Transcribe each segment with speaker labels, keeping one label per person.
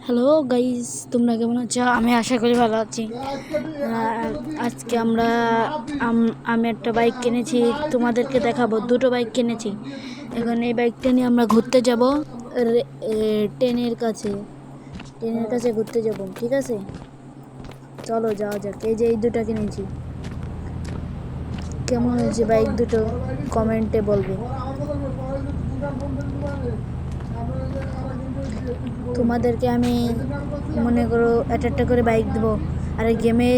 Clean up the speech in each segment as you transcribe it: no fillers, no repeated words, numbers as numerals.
Speaker 1: Hello guys, তোমরা কেমন আছো? আমি আশা করি ভালো আছি। আজকে আমি একটা বাইক কিনেছি, তোমাদেরকে দেখাবো। দুটো বাইক কিনেছি। এখন এই বাইকটা নিয়ে আমরা ঘুরতে যাব। ট্রেনের কাছে ঘুরতে যাব। ঠিক আছে, চলো যাওয়া যাক। এই যে এই দুটো কিনেছি। কেমন হয়েছে বাইক দুটো কমেন্টে বলবে। তোমাদেরকে আমি মনে করো একটা করে বাইক দেবো, আর গেমে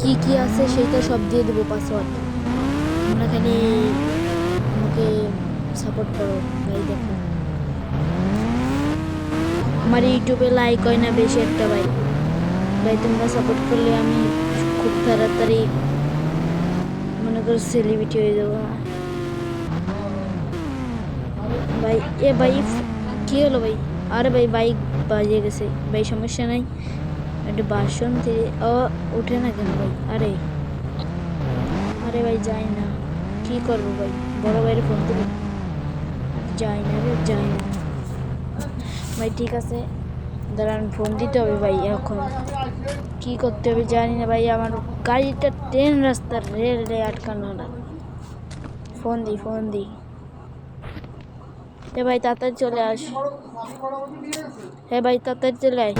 Speaker 1: কি কি আছে সেইটা সব দিয়ে দেবো পাসওয়ার্ড। তোমরা খালি আমাকে সাপোর্ট করো ভাই। দেখো আমার ইউটিউবে লাইক হয় না বেশি একটা ভাই। তোমরা সাপোর্ট করলে আমি খুব তাড়াতাড়ি মনে করো সেলিব্রিটি হয়ে যাবো ভাই। ভাই কি হলো ভাই? আরে ভাই বাইক বাজিয়ে গেছে ভাই, সমস্যা নাই। একটু বাসন দিয়ে উঠে না কেন ভাই? আরে আরে ভাই যাই না, কি করবো ভাই? বড় ভাইয়ের ফোন দেবো? যাই না রে, যাই না ভাই। ঠিক আছে, দাঁড়ান, ফোন দিতে হবে ভাই। এখন কি করতে হবে জানি না ভাই। আমার গাড়িটা ট্রেন রাস্তার রেলে আটকানো না। ফোন দি হে ভাই, তাড়াতাড়ি চলে আস। হে ভাই তাড়াতাড়ি চলে আয়।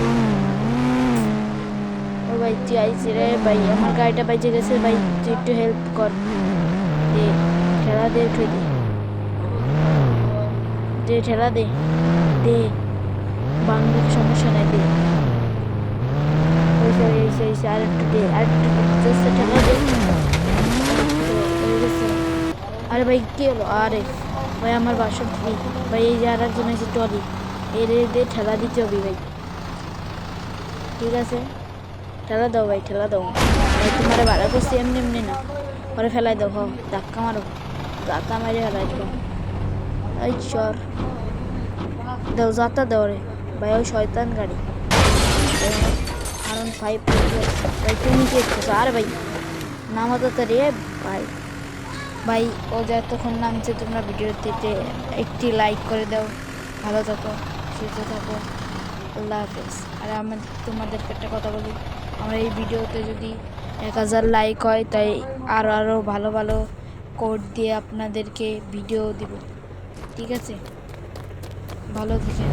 Speaker 1: ও ভাই তুই আইসি রে ভাই, আমার গাড়িটা বেঁচে গেছে ভাই। তুই একটু হেল্প কর, দে ঠেলা দে, উঠে দে, দে ঠেলা দে, দে বাংলা সমস্যা নাই, দে। ওইসে আর একটু দে, আর একটু ঠেলা দে। আরে ভাই কি হলো? আরে ভাই আমার বাসন ফ্রি ভাই। এই যে আর একজন আছে টলি, এর দিয়ে ঠেলা দিতে হবে ভাই। ঠিক আছে, ঠেলা দাও ভাই, ঠেলা দাও ভাই। তোমার ভাড়া করছি এমনি এমনি না, পরে ফেলাই দাও। ধাক্কা মারো, ধাক্কা মারি ফেলাই দেবো। এই চর দাও, যাতা দাও রে ভাই। ওই শয়তান গাড়ি R15 ভাই। তুমি কি করছো? আরে ভাই নামাতো তো রে ভাই। ভাই ও যে এতক্ষণ নামছে, তোমরা ভিডিওতে একটি লাইক করে দাও। ভালো থাকো, সুস্থ থাকো, আল্লাহ হাফেজ। আর তোমাদেরকে একটা কথা বলি, আমার এই ভিডিওতে যদি 1000 লাইক হয়, তাই আরও ভালো ভালো কোড দিয়ে আপনাদেরকে ভিডিও দিব। ঠিক আছে, ভালো থাকেন।